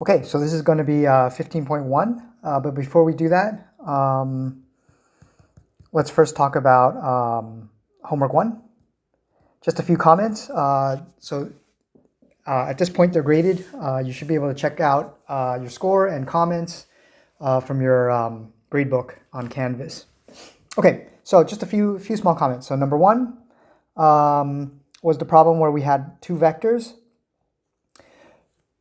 Okay, so this is going to be 15.1, but before we do that, let's first talk about homework 1. Just a few comments. At this point, they're graded. You should be able to check out your score and comments from your grade book on Canvas. Okay, so just a few small comments. So number 1 was the problem where we had two vectors.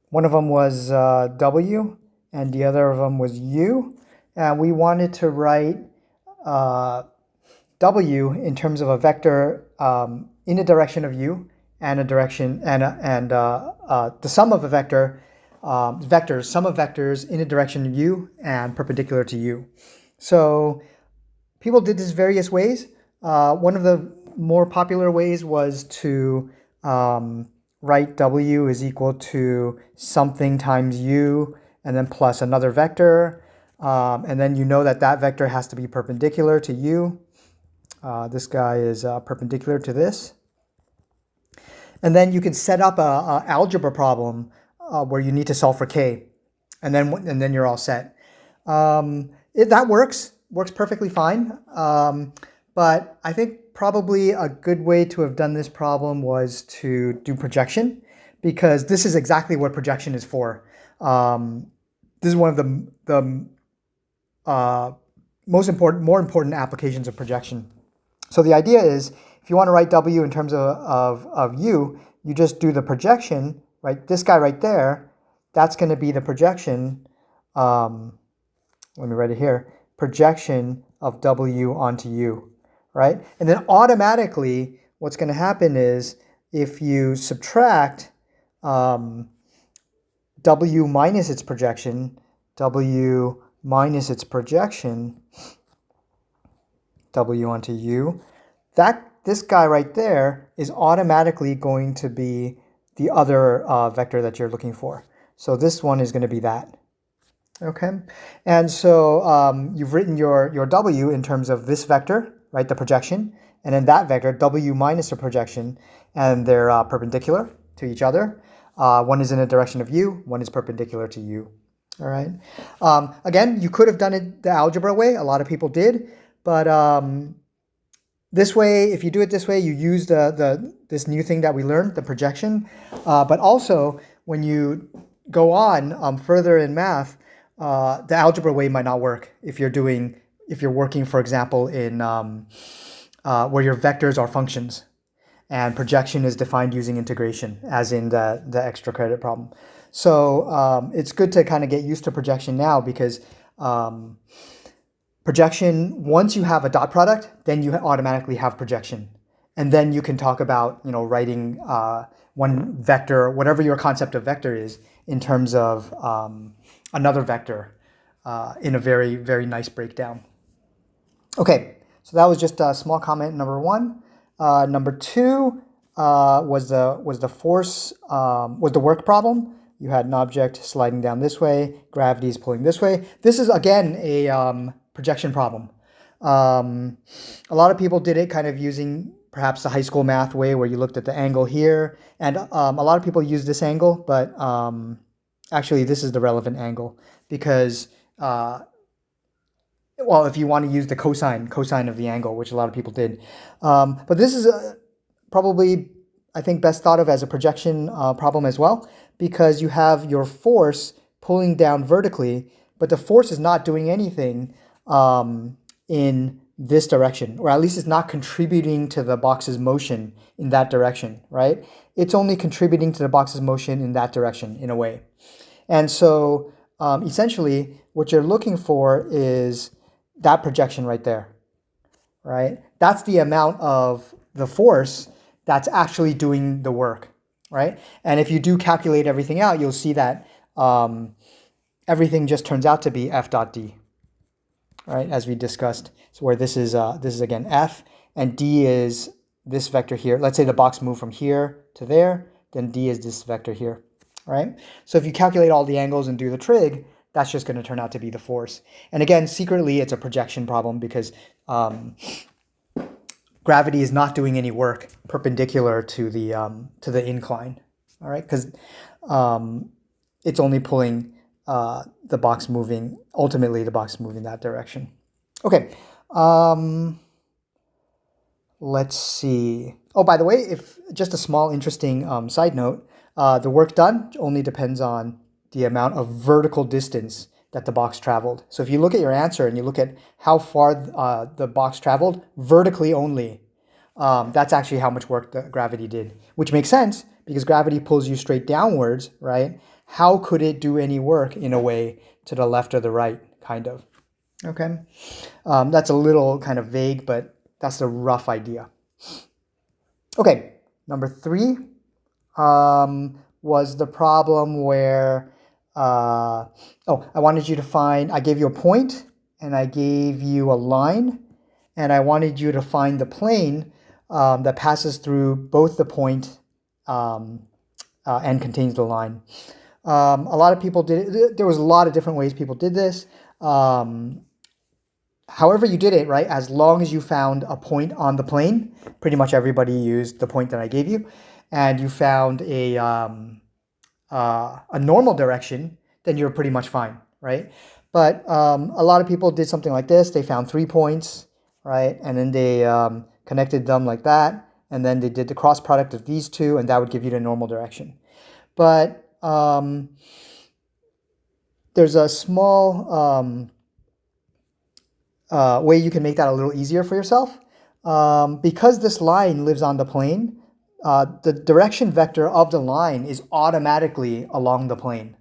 One of them was W, and the other of them was U. And we wanted to write W in terms of a vector in the direction of U, and a direction the sum of a vector, sum of vectors in the direction of U and perpendicular to U. So people did this various ways. One of the more popular ways was to write W is equal to something times U and then plus another vector. And then you know that that vector has to be perpendicular to U. This guy is perpendicular to this. And then you can set up a algebra problem where you need to solve for K. And then you're all set. That works perfectly fine. But I think probably a good way to have done this problem was to do projection, because this is exactly what projection is for. This is one of the more important applications of projection. So the idea is, if you want to write W in terms of U, you just do the projection, right? This guy right there, that's going to be the projection. Let me write it here. Projection of W onto U, right? And then automatically, what's going to happen is, if you subtract W minus its projection, W minus its projection, W onto U, this guy right there is automatically going to be the other vector that you're looking for. So this one is going to be that. Okay, and so you've written your W in terms of this vector, right, the projection, and then that vector, W minus the projection, and they're perpendicular to each other. One is in the direction of U, one is perpendicular to U. All right. Again, you could have done it the algebra way. A lot of people did, but this way, if you do it this way, you use this new thing that we learned, the projection. But also, when you go on further in math, the algebra way might not work if you're working, for example, in where your vectors are functions, and projection is defined using integration, as in the extra credit problem. So it's good to kind of get used to projection now, because projection, once you have a dot product, then you automatically have projection. And then you can talk about, writing one vector, whatever your concept of vector is, in terms of another vector in a very, very nice breakdown. Okay, so that was just a small comment, number 1. Number 2 was the work problem. You had an object sliding down this way, gravity is pulling this way. This is, again, a projection problem. A lot of people did it kind of using perhaps the high school math way, where you looked at the angle here, and a lot of people use this angle, but actually this is the relevant angle, because well, if you want to use the cosine of the angle, which a lot of people did. But this is probably, I think, best thought of as a projection problem as well, because you have your force pulling down vertically, but the force is not doing anything in this direction, or at least it's not contributing to the box's motion in that direction, right? It's only contributing to the box's motion in that direction, in a way. And so essentially what you're looking for is that projection right there, right? That's the amount of the force that's actually doing the work, right? And if you do calculate everything out, you'll see that everything just turns out to be F dot D, right, as we discussed. So where this is again F, and D is this vector here. Let's say the box moved from here to there, then D is this vector here, right? So if you calculate all the angles and do the trig, that's just going to turn out to be the force. And again, secretly, it's a projection problem, because gravity is not doing any work perpendicular to the incline. All right, because it's only pulling the box moving, ultimately the box moving that direction. Okay, let's see. Oh, by the way, if just a small interesting side note, the work done only depends on the amount of vertical distance that the box traveled. So if you look at your answer and you look at how far the box traveled vertically only, that's actually how much work the gravity did, which makes sense because gravity pulls you straight downwards, right? How could it do any work in a way to the left or the right, kind of? Okay, that's a little kind of vague, but that's the rough idea. Okay, number 3 was the problem where, I wanted you to find, I gave you a point and I gave you a line and I wanted you to find the plane that passes through both the point and contains the line. A lot of people did it. There was a lot of different ways people did this. However you did it, right, as long as you found a point on the plane, pretty much everybody used the point that I gave you, and you found a normal direction, then you're pretty much fine, right? But a lot of people did something like this. They found 3 points, right, and then they connected them like that, and then they did the cross product of these two, and that would give you the normal direction. But there's a small way you can make that a little easier for yourself. Because this line lives on the plane, the direction vector of the line is automatically along the plane.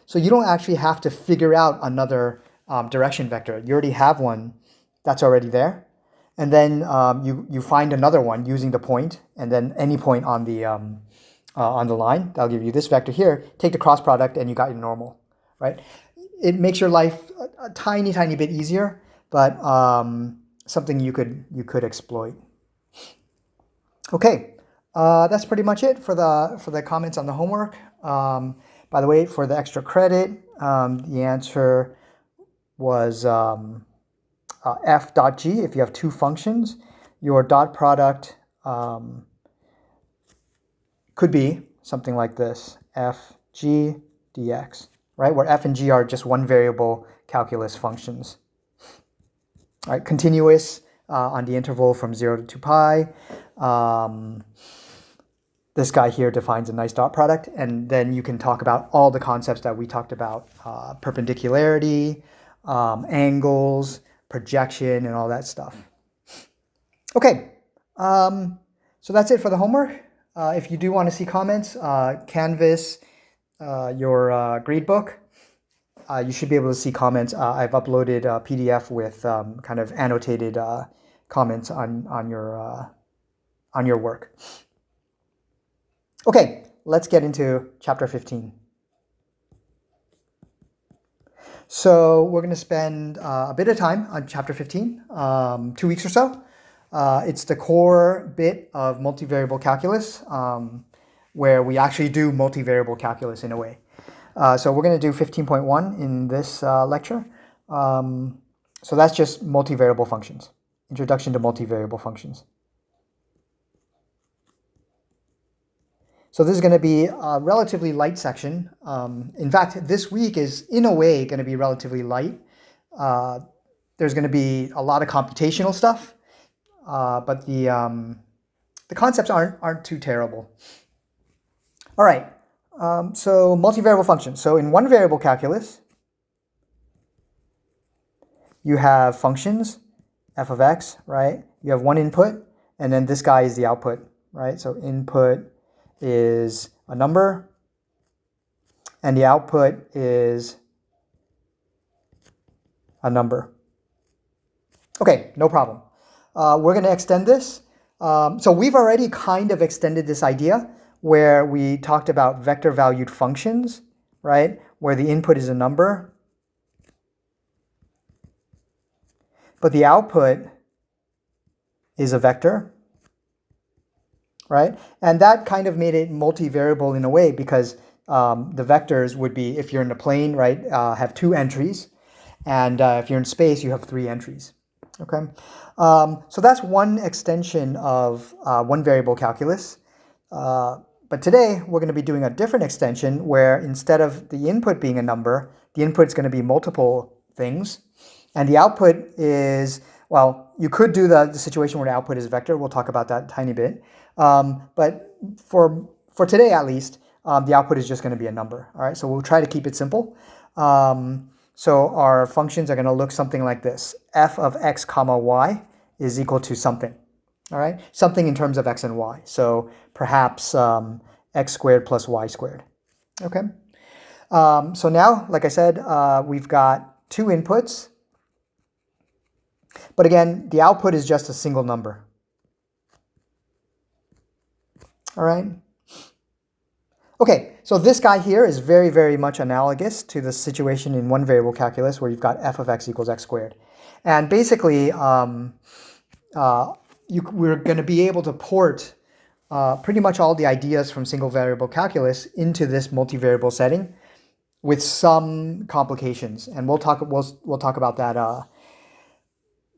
So you don't actually have to figure out another direction vector. You already have one that's already there. And then you find another one using the point, and then any point on the line, that'll give you this vector here. Take the cross product and you got your normal, right? It makes your life a tiny, tiny bit easier, but something you could exploit. Okay, that's pretty much it for the comments on the homework. By the way, for the extra credit, the answer was f.g. If you have two functions, your dot product could be something like this, fg dx, right? Where f and g are just one variable calculus functions. All right, continuous on the interval from 0 to 2 pi. This guy here defines a nice dot product, and then you can talk about all the concepts that we talked about, perpendicularity, angles, projection, and all that stuff. Okay, so that's it for the homework. If you do want to see comments, Canvas, your gradebook, you should be able to see comments. I've uploaded a PDF with kind of annotated comments on your work. Okay, let's get into chapter 15. So we're going to spend a bit of time on chapter 15, 2 weeks or so. It's the core bit of multivariable calculus, where we actually do multivariable calculus in a way. So we're going to do 15.1 in this lecture. So that's just multivariable functions, introduction to multivariable functions. So this is going to be a relatively light section. In fact, this week is in a way going to be relatively light. There's going to be a lot of computational stuff, but the concepts aren't too terrible. All right. So multivariable functions. So in one variable calculus, you have functions, f of x, right? You have one input, and then this guy is the output, right? So input is a number, and the output is a number. Okay, no problem. We're going to extend this. So we've already kind of extended this idea where we talked about vector valued functions, right? Where the input is a number, but the output is a vector, right? And that kind of made it multivariable in a way because the vectors would be, if you're in a plane, right, have 2 entries, and if you're in space, you have 3 entries. Okay, so that's one extension of one variable calculus. But today we're going to be doing a different extension where instead of the input being a number, the input is going to be multiple things. And the output is, well, you could do the situation where the output is a vector. We'll talk about that a tiny bit. But for today at least, the output is just going to be a number. All right, so we'll try to keep it simple. So our functions are going to look something like this. F of x comma y is equal to something. All right, something in terms of x and y. So perhaps x squared plus y squared. Okay. So now, like I said, we've got two inputs. But again, the output is just a single number. All right. Okay, so this guy here is very, very much analogous to the situation in one variable calculus where you've got f of x equals x squared. And basically, we're going to be able to port pretty much all the ideas from single variable calculus into this multivariable setting with some complications. And we'll talk about that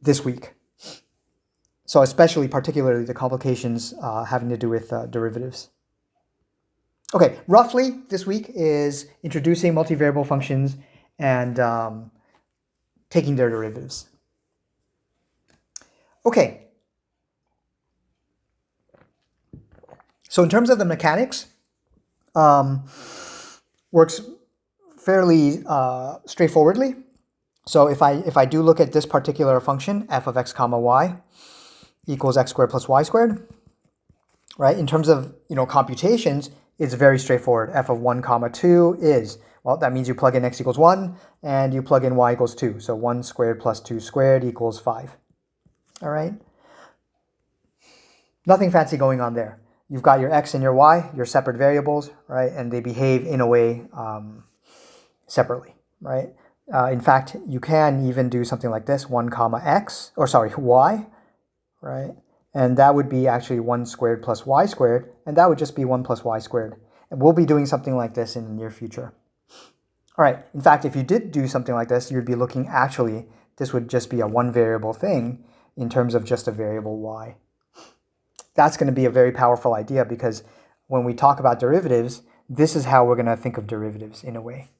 this week. So particularly the complications having to do with derivatives. Okay, roughly this week is introducing multivariable functions and taking their derivatives. Okay. So in terms of the mechanics, works fairly straightforwardly. So if I do look at this particular function, f of x comma y equals x squared plus y squared, right? In terms of computations, it's very straightforward. F of 1 comma 2 is, well, that means you plug in x equals 1 and you plug in y equals 2. So 1 squared plus 2 squared equals 5. All right? Nothing fancy going on there. You've got your x and your y, your separate variables, right? And they behave in a way separately, right? In fact, you can even do something like this, 1 comma x, or sorry, y, right? And that would be actually 1 squared plus y squared, and that would just be 1 plus y squared. And we'll be doing something like this in the near future. All right, in fact, if you did do something like this, you'd be looking actually, this would just be a one variable thing in terms of just a variable y. That's going to be a very powerful idea because when we talk about derivatives, this is how we're going to think of derivatives in a way.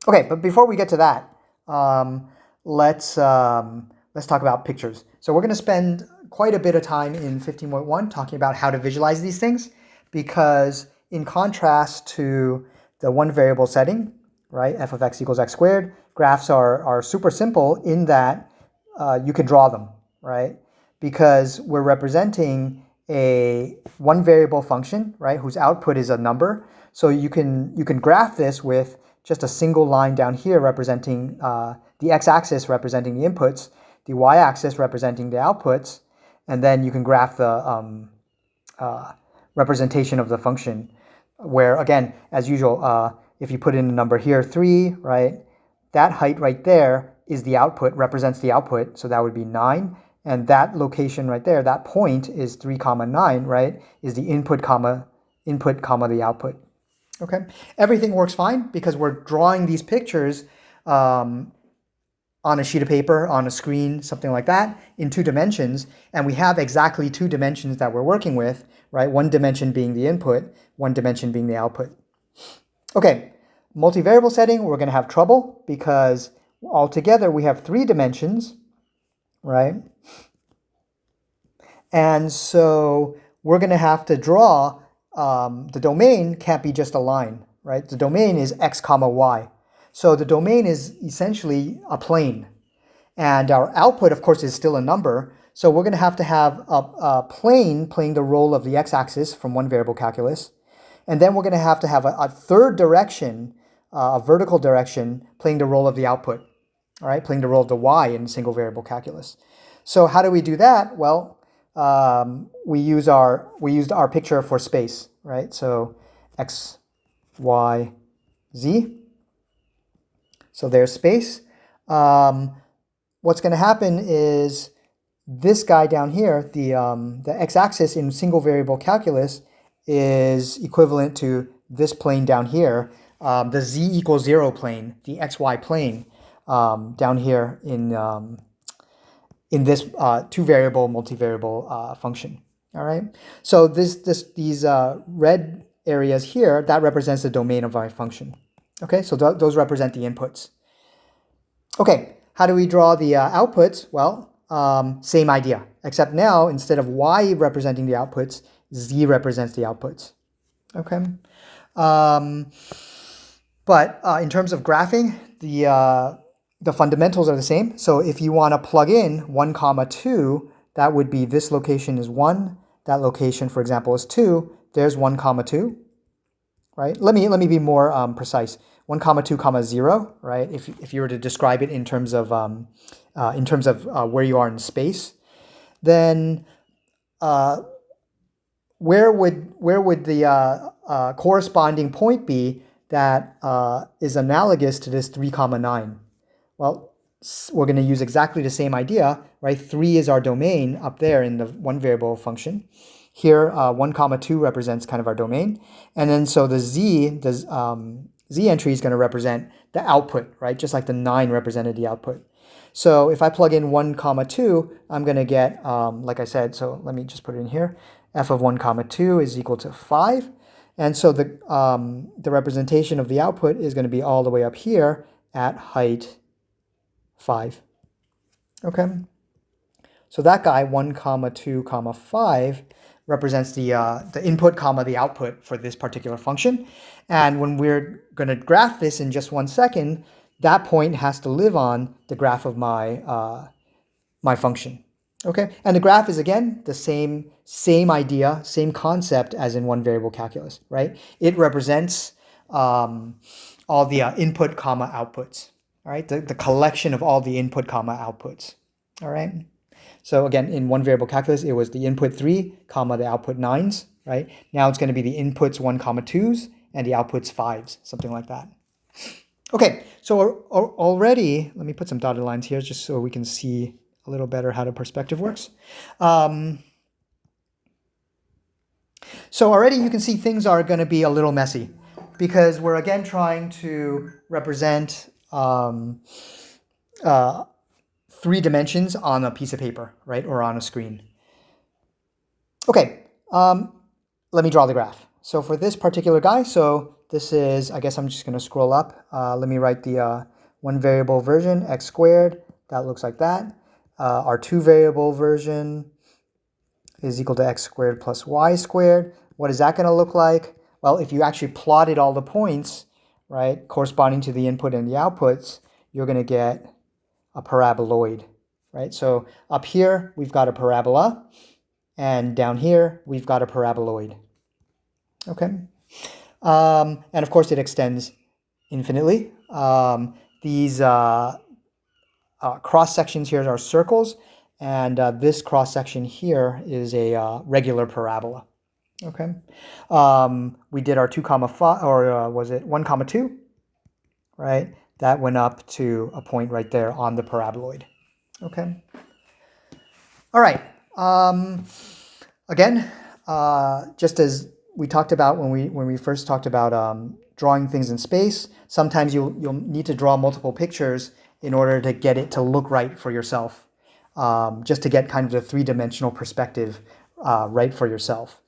Okay, but before we get to that, let's talk about pictures. So we're going to spend quite a bit of time in 15.1 talking about how to visualize these things because in contrast to the one variable setting, right, f of x equals x squared, graphs are super simple in that you can draw them, right, because we're representing a one variable function, right, whose output is a number. So you can graph this with just a single line down here representing the x-axis representing the inputs, the y-axis representing the outputs, and then you can graph the representation of the function where, again, as usual, if you put in a number here, 3, right, that height right there is the output, represents the output, so that would be 9. And that location right there, that point is 3 comma 9, right, is the input comma the output. Okay, everything works fine because we're drawing these pictures on a sheet of paper, on a screen, something like that, in 2 dimensions, and we have exactly 2 dimensions that we're working with, right? One dimension being the input, one dimension being the output. Okay, multivariable setting, we're going to have trouble because altogether we have 3 dimensions, right? And so we're going to have to draw, the domain can't be just a line, right? The domain is x comma y. So the domain is essentially a plane. And our output, of course, is still a number. So we're going to have a plane playing the role of the x-axis from one variable calculus. And then we're going to have a third direction, a vertical direction, playing the role of the output, all right, playing the role of the y in single variable calculus. So how do we do that? Well, we used our picture for space, right? So x, y, z. So there's space. What's going to happen is this guy down here, the x-axis in single variable calculus is equivalent to this plane down here, the z equals 0 plane, the xy plane down here in this 2-variable multivariable function. All right. So these red areas here, that represents the domain of our function. Okay, so those represent the inputs. Okay, how do we draw the outputs? Well, same idea, except now instead of y representing the outputs, z represents the outputs. Okay, but in terms of graphing, the fundamentals are the same. So if you want to plug in 1, 2, that would be this location is 1, that location, for example, is 2. There's 1, 2, right? Let me be more precise. 1, 2, 0, right? If you were to describe it in terms of where you are in space, then where would the corresponding point be that is analogous to this 3, 9? Well, we're going to use exactly the same idea, right? 3 is our domain up there in the one variable function. Here, 1, 2 represents kind of our domain. And then so the z entry is going to represent the output, right? Just like the 9 represented the output. So if I plug in 1, 2, I'm going to get, like I said, so let me just put it in here. F of 1, 2 is equal to 5. And so the representation of the output is going to be all the way up here at height 5. Okay. So that guy, 1, 2, 5, represents the input, the output for this particular function. And when we're going to graph this in just 1 second, that point has to live on the graph of my my function. Okay, and the graph is again the same idea, same concept as in one variable calculus, right? It represents all the input, outputs. All right, the collection of all the input, outputs. All right. So again, in one variable calculus, it was the input 3, the output 9s, right? Now it's going to be the inputs 1, 2s and the outputs 5s, something like that. Okay, so already, let me put some dotted lines here just so we can see a little better how the perspective works. So already you can see things are going to be a little messy because we're again trying to represent 3 dimensions on a piece of paper, right, or on a screen. Okay, let me draw the graph. So for this particular guy, so this is, I guess I'm just going to scroll up. Let me write the one variable version, x squared. That looks like that. Our 2 variable version is equal to x squared plus y squared. What is that going to look like? Well, if you actually plotted all the points, right, corresponding to the input and the outputs, you're going to get a paraboloid, right? So up here, we've got a parabola, and down here, we've got a paraboloid. Okay. And of course, it extends infinitely. These cross sections here are circles, and this cross section here is a regular parabola. Okay. We did our 2, 5, or was it 1, 2? Right. That went up to a point right there on the paraboloid. Okay. All right. Again, just as we talked about when we first talked about drawing things in space, sometimes you'll need to draw multiple pictures in order to get it to look right for yourself, just to get kind of the 3-dimensional perspective right for yourself.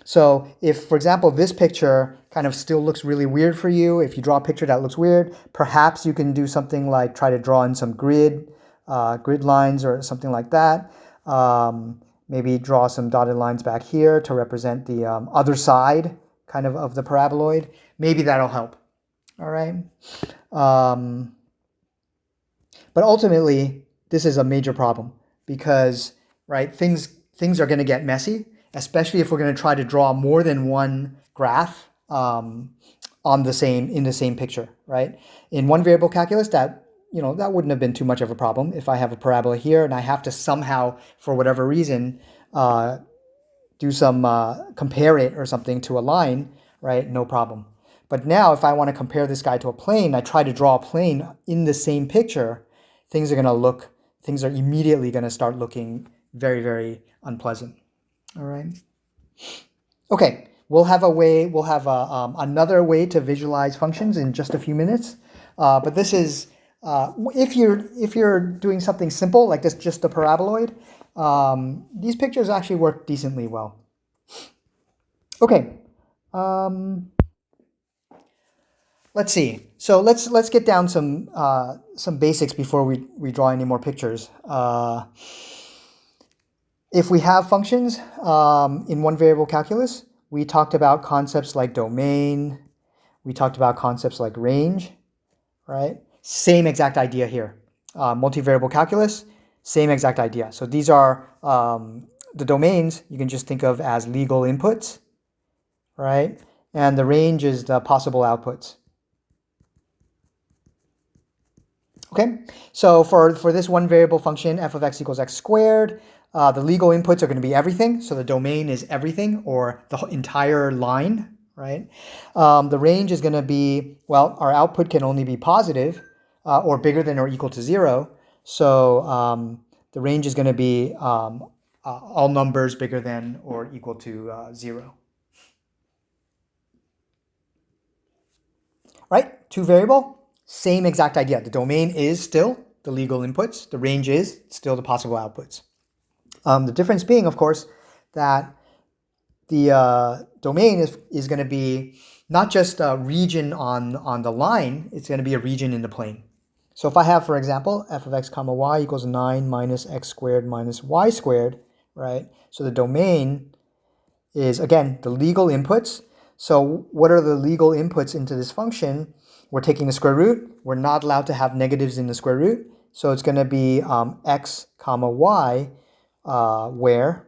So if, for example, this picture kind of still looks really weird for you, if you draw a picture that looks weird, perhaps you can do something like try to draw in some grid lines or something like that. Maybe draw some dotted lines back here to represent the other side kind of the paraboloid. Maybe that'll help. All right. But ultimately, this is a major problem because, right, things are going to get messy, especially if we're going to try to draw more than one graph in the same picture, right? In one variable calculus, that wouldn't have been too much of a problem. If I have a parabola here and I have to somehow, for whatever reason, do some compare it or something to a line, right? No problem. But now if I want to compare this guy to a plane, I try to draw a plane in the same picture, things are immediately going to start looking very, very unpleasant. All right. Okay, we'll have another way to visualize functions in just a few minutes. But this is if you're doing something simple like this, just a paraboloid, these pictures actually work decently well. Okay, Let's see. So let's get down some basics before we draw any more pictures. If we have functions in one variable calculus, we talked about concepts like domain. We talked about concepts like range, right? Same exact idea here. Multivariable calculus, same exact idea. So these are the domains you can just think of as legal inputs, right? And the range is the possible outputs. Okay, so for this one variable function, f of x equals x squared, the legal inputs are going to be everything. So the domain is everything, or the entire line, right? The range is going to be, well, our output can only be positive or bigger than or equal to 0. So the range is going to be all numbers bigger than or equal to 0. Right? Two variable, same exact idea. The domain is still the legal inputs. The range is still the possible outputs. The difference being, of course, that the domain is going to be not just a region on the line, it's going to be a region in the plane. So if I have, for example, f of x comma y equals 9 minus x squared minus y squared, right? So the domain is, again, the legal inputs. So what are the legal inputs into this function? We're taking the square root. We're not allowed to have negatives in the square root. So it's going to be x comma y, where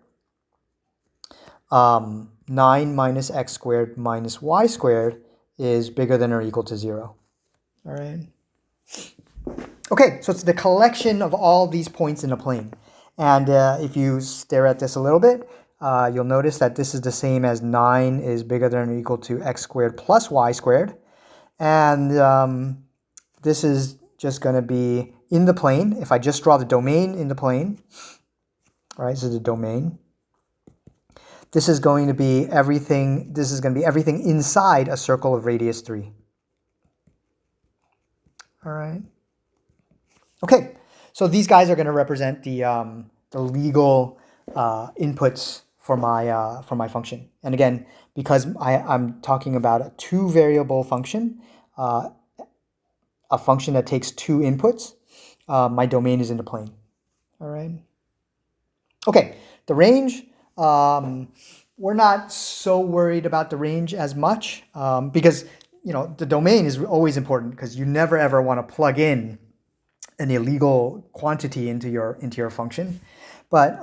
9 minus x squared minus y squared is bigger than or equal to 0. All right. Okay, so it's the collection of all these points in a plane. And if you stare at this a little bit, you'll notice that this is the same as 9 is bigger than or equal to x squared plus y squared. And this is just going to be in the plane. If I just draw the domain in the plane, all right, this is the domain. This is going to be everything. This is going to be everything inside a circle of radius 3. All right. Okay, so these guys are going to represent the legal inputs for my function. And again, because I'm talking about a two-variable function, a function that takes two inputs, my domain is in the plane. All right. Okay, the range. We're not so worried about the range as much because the domain is always important because you never ever want to plug in an illegal quantity into your function. But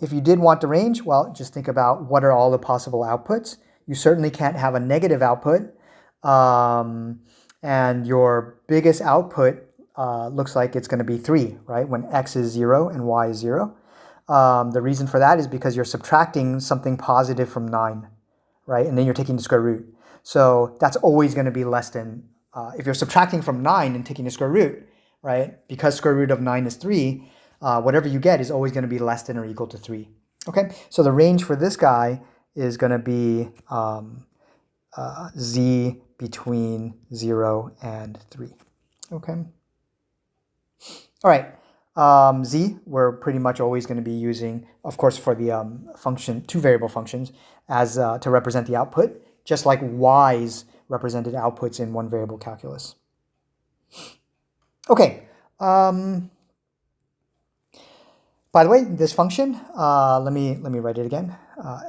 if you did want the range, well, just think about what are all the possible outputs. You certainly can't have a negative output. And your biggest output looks like it's going to be 3, right? When x is 0 and y is 0. The reason for that is because you're subtracting something positive from 9, right? And then you're taking the square root. So that's always going to be less than, if you're subtracting from 9 and taking the square root, right? Because square root of 9 is 3, whatever you get is always going to be less than or equal to 3. Okay, so the range for this guy is going to be z between 0 and 3. Okay. All right. Z, we're pretty much always going to be using, of course, for the function, two variable functions, as to represent the output, just like y's represented outputs in one variable calculus. Okay. By the way, this function, let me write it again.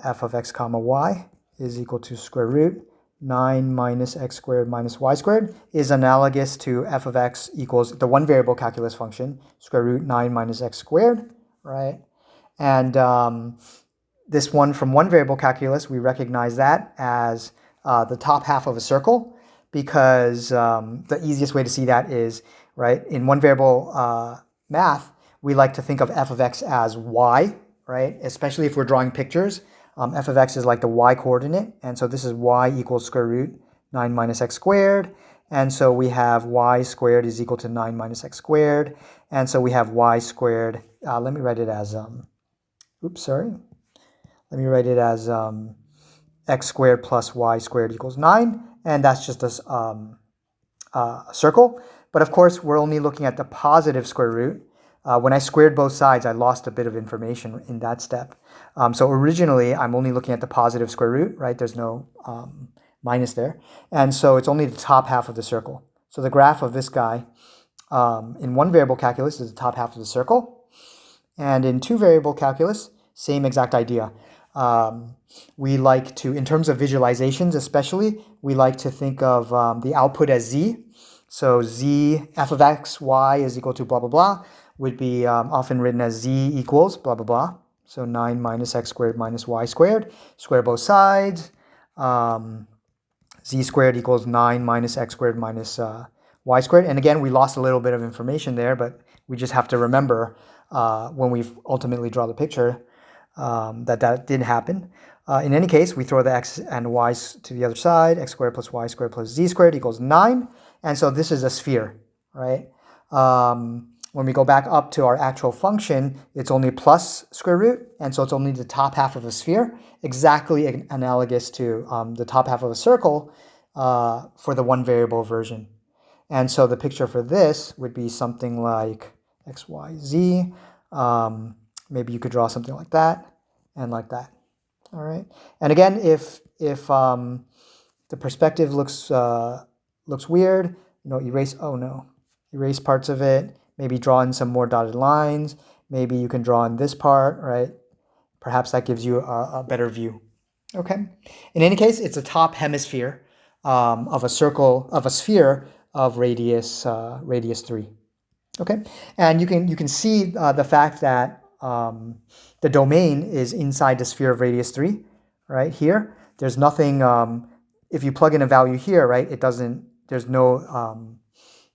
F of x comma y is equal to square root 9 minus x squared minus y squared is analogous to f of x equals the one variable calculus function, square root 9 minus x squared, right? And this one from one variable calculus, we recognize that as the top half of a circle because the easiest way to see that is, right, in one variable math, we like to think of f of x as y, right? Especially if we're drawing pictures. F of x is like the y coordinate, and so this is y equals square root 9 minus x squared, and so we have y squared is equal to 9 minus x squared, and so we have y squared, let me write it as, let me write it as x squared plus y squared equals 9, and that's just a circle. But of course, we're only looking at the positive square root. When I squared both sides, I lost a bit of information in that step. So originally, I'm only looking at the positive square root, right? There's no minus there. And so it's only the top half of the circle. So the graph of this guy in one variable calculus is the top half of the circle. And in two variable calculus, same exact idea. We like to, in terms of visualizations especially, we like to think of the output as z. So z, f of x, y is equal to blah, blah, blah, would be often written as z equals blah, blah, blah. So 9 minus x squared minus y squared. Square both sides. Z squared equals 9 minus x squared minus y squared. And again, we lost a little bit of information there, but we just have to remember when we ultimately draw the picture that did happen. In any case, we throw the x and y's to the other side. X squared plus y squared plus z squared equals 9. And so this is a sphere, right? When we go back up to our actual function, it's only plus square root, and so it's only the top half of a sphere, exactly analogous to the top half of a circle for the one variable version. And so the picture for this would be something like x, y, z. Maybe you could draw something like that and like that. All right. And again, if the perspective looks weird, erase parts of it. Maybe draw in some more dotted lines. Maybe you can draw in this part, right? Perhaps that gives you a better view. Okay. In any case, it's a top hemisphere of a circle, of a sphere of radius 3. Okay. And you can see the fact that the domain is inside the sphere of radius 3, right? Here, there's nothing. If you plug in a value here, right, there's no.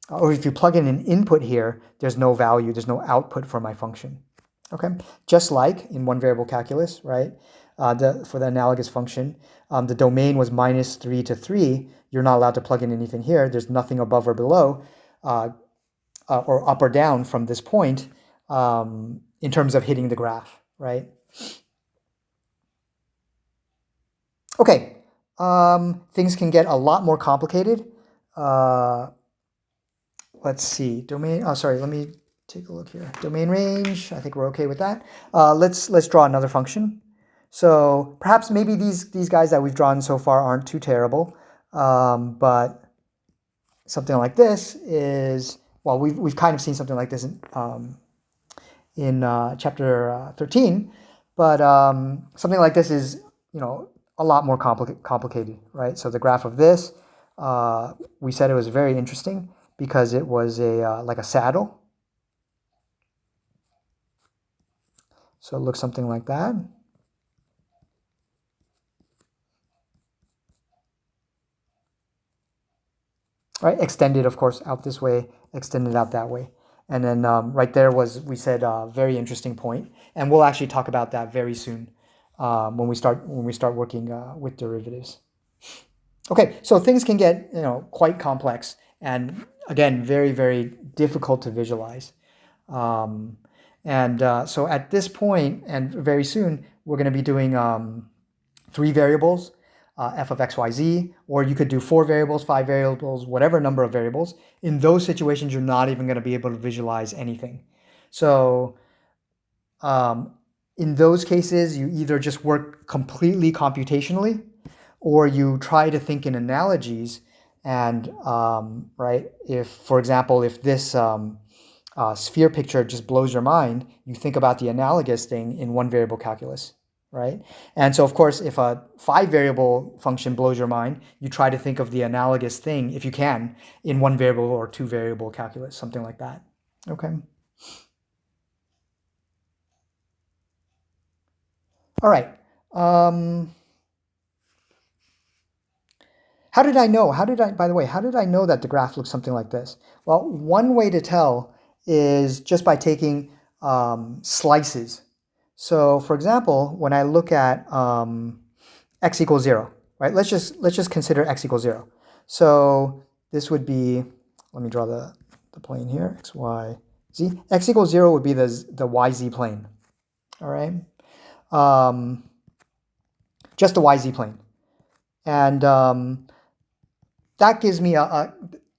Or if you plug in an input here, there's no value, there's no output for my function. Okay, just like in one variable calculus, right? For the analogous function, the domain was minus 3 to 3. You're not allowed to plug in anything here. There's nothing above or below, or up or down from this point in terms of hitting the graph, right? Okay, things can get a lot more complicated. Let's see, domain, let me take a look here. Domain range, I think we're okay with that. Let's draw another function. So perhaps maybe these guys that we've drawn so far aren't too terrible, but something like this is, well, we've kind of seen something like this in chapter 13, but something like this is, a lot more complicated, right? So the graph of this, we said it was very interesting because it was like a saddle. So it looks something like that. Right, extended, of course, out this way, extended out that way. And then right there was, we said, a very interesting point. And we'll actually talk about that very soon when we start working with derivatives. Okay, so things can get quite complex and again very, very difficult to visualize. So at this point and very soon we're going to be doing 3 variables, f of x, y, z, or you could do 4 variables, 5 variables, whatever number of variables. In those situations, you're not even going to be able to visualize anything. So in those cases, you either just work completely computationally, or you try to think in analogies. And right, if, for example, if this sphere picture just blows your mind, you think about the analogous thing in one variable calculus, right? And so, of course, if a 5 variable function blows your mind, you try to think of the analogous thing, if you can, in 1 variable or 2 variable calculus, something like that. Okay. All right. How did I know? By the way, how did I know that the graph looks something like this? Well, one way to tell is just by taking slices. So, for example, when I look at x equals 0, right? Let's just consider x equals 0. So this would be, let me draw the plane here, x, y, z. X equals 0 would be the yz plane. All right, just the yz plane, and that gives me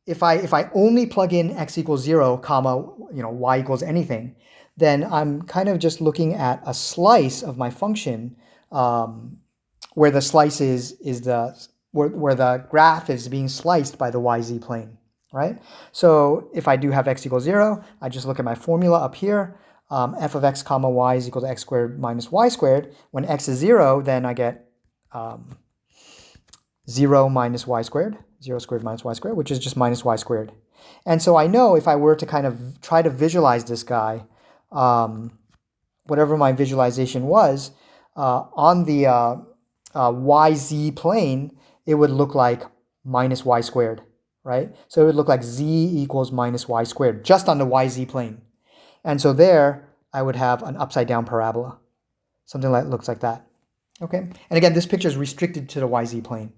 if I only plug in x equals 0, comma y equals anything, then I'm kind of just looking at a slice of my function where the slice is where the graph is being sliced by the yz plane, right? So if I do have x equals 0, I just look at my formula up here. F of x comma y is equal to x squared minus y squared. When x is 0, then I get 0 minus y squared, 0 squared minus y squared, which is just minus y squared. And so I know if I were to kind of try to visualize this guy, whatever my visualization was, on the yz plane, it would look like minus y squared, right? So it would look like z equals minus y squared, just on the yz plane. And so there, I would have an upside down parabola, something that looks like that, okay? And again, this picture is restricted to the yz plane.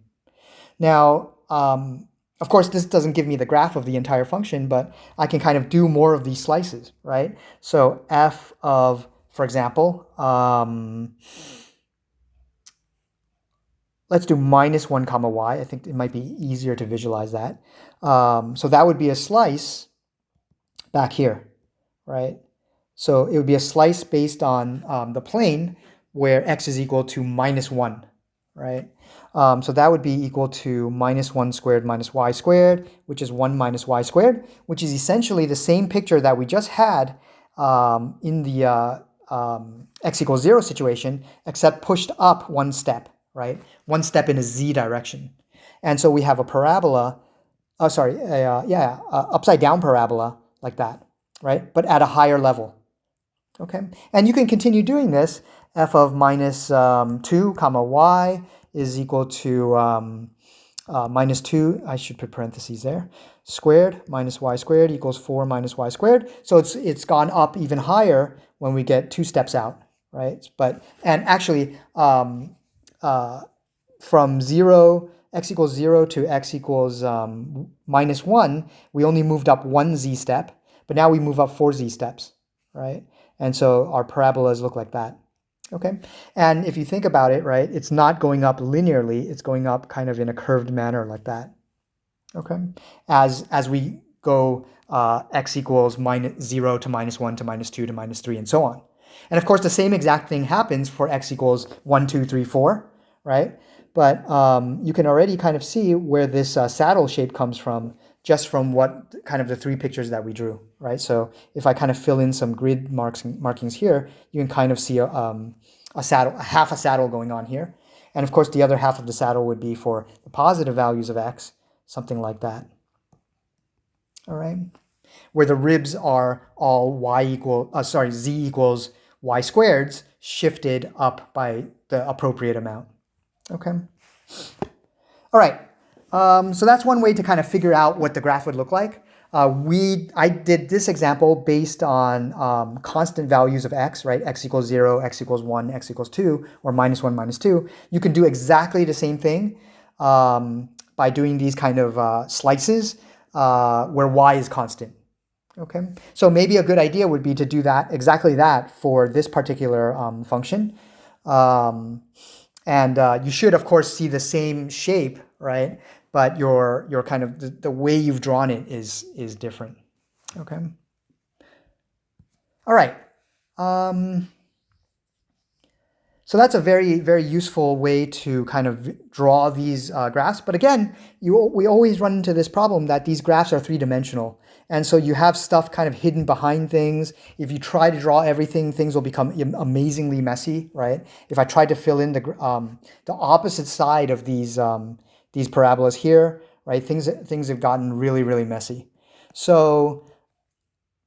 Now, of course, this doesn't give me the graph of the entire function, but I can kind of do more of these slices, right? So f of, for example, let's do minus 1 comma y. I think it might be easier to visualize that. So that would be a slice back here, right? So it would be a slice based on the plane where x is equal to minus 1, right? So that would be equal to minus 1 squared minus y squared, which is 1 minus y squared, which is essentially the same picture that we just had in the x equals 0 situation, except pushed up one step, right? One step in a z direction. And so we have a parabola, upside down parabola like that, right? But at a higher level, okay? And you can continue doing this. F of minus 2 comma y is equal to minus 2, I should put parentheses there, squared minus y squared equals 4 minus y squared. So it's gone up even higher when we get 2 steps out, right? And actually, from 0, x equals 0 to x equals minus 1, we only moved up 1 z step, but now we move up 4 z steps, right? And so our parabolas look like that. Okay, and if you think about it, right, it's not going up linearly, it's going up kind of in a curved manner like that. Okay, as we go x equals minus 0 to minus 1 to minus 2 to minus 3 and so on. And of course, the same exact thing happens for x equals 1, 2, 3, 4, right? But you can already kind of see where this saddle shape comes from just from what kind of the 3 pictures that we drew, right? So if I kind of fill in some grid markings here, you can kind of see a saddle, half a saddle going on here. And of course, the other half of the saddle would be for the positive values of x, something like that. All right, where the ribs are all z equals y squareds shifted up by the appropriate amount. Okay. All right. So that's one way to kind of figure out what the graph would look like. I did this example based on constant values of x, right? X equals 0, x equals 1, x equals 2, or minus 1, minus 2. You can do exactly the same thing by doing these kind of slices where y is constant. Okay, so maybe a good idea would be to do that, exactly that, for this particular function. And you should, of course, see the same shape, right? But your kind of the way you've drawn it is different. Okay. All right. So that's a very, very useful way to kind of draw these graphs. But again, we always run into this problem that these graphs are 3-dimensional. And so you have stuff kind of hidden behind things. If you try to draw everything, things will become amazingly messy, right? If I tried to fill in the opposite side of these parabolas here, right, things have gotten really, really messy. So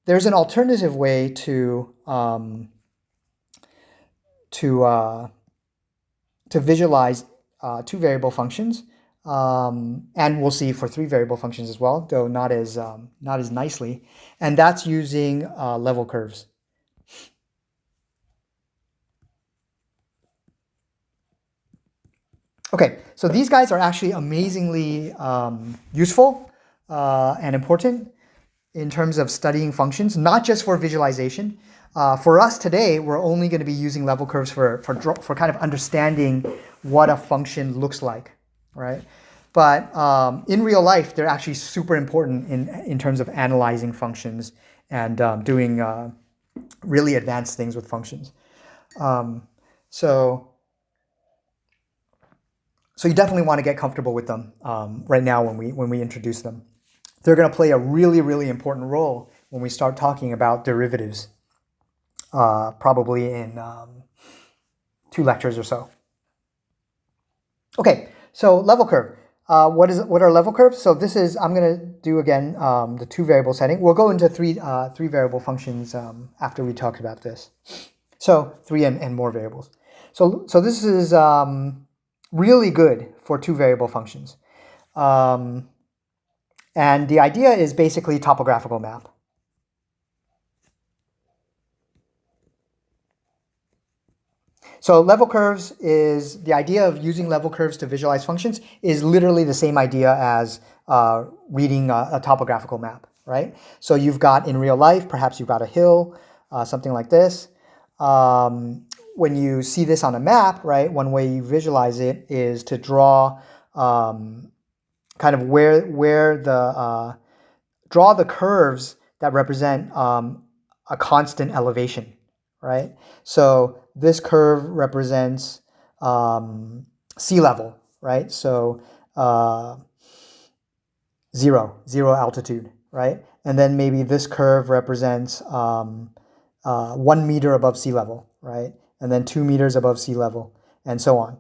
there's an alternative way to visualize 2-variable functions, and we'll see for 3-variable functions as well, though not as nicely, and that's using level curves. Okay, so these guys are actually amazingly useful and important in terms of studying functions, not just for visualization. For us today, we're only going to be using level curves for kind of understanding what a function looks like, right? But in real life, they're actually super important in terms of analyzing functions and doing really advanced things with functions. So you definitely want to get comfortable with them right now when we introduce them. They're going to play a really, really important role when we start talking about derivatives, probably in 2 lectures or so. Okay, so level curve. What are level curves? So this is, I'm going to do again the 2 variable setting. We'll go into 3 variable functions after we talk about this. So 3 and more variables. So this is really good for 2 variable functions. And the idea is basically topographical map. So level curves is, the idea of using level curves to visualize functions is literally the same idea as reading a topographical map, right? So you've got in real life, perhaps you've got a hill, something like this. When you see this on a map, right, one way you visualize it is to draw kind of where the draw the curves that represent a constant elevation, right? So this curve represents sea level, right? So zero altitude, right? And then maybe this curve represents 1 meter above sea level, right? And then 2 meters above sea level, and so on,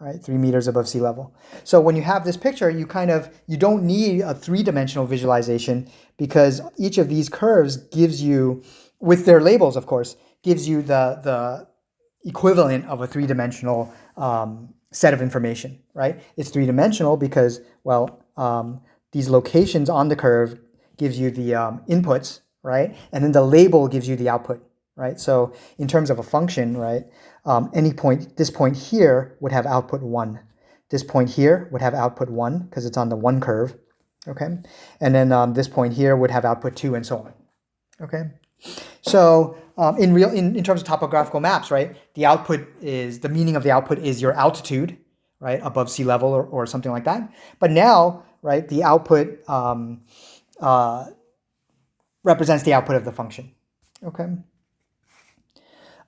right? 3 meters above sea level. So when you have this picture, you don't need a 3-dimensional visualization, because each of these curves gives you, with their labels, of course, gives you the equivalent of a 3-dimensional set of information, right? It's 3-dimensional because, well, these locations on the curve gives you the inputs, right? And then the label gives you the output, right? So in terms of a function, right, any point, this point here would have output 1. This point here would have output 1 because it's on the 1 curve, okay? And then this point here would have output 2, and so on, okay? So in terms of topographical maps, right, the meaning of the output is your altitude, right, above sea level or something like that. But now, right, the output represents the output of the function. Okay.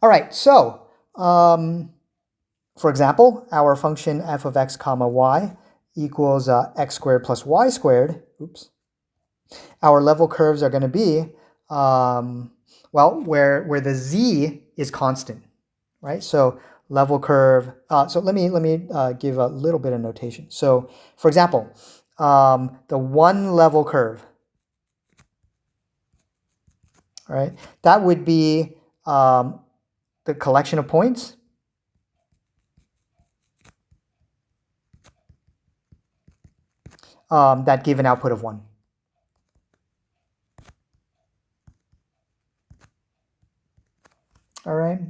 All right. So for example, our function f of x comma y equals x squared plus y squared. Oops. Our level curves are going to be well, where the z is constant, right? So level curve. So let me give a little bit of notation. So for example, the 1 level curve, right? That would be the collection of points that give an output of 1. All right.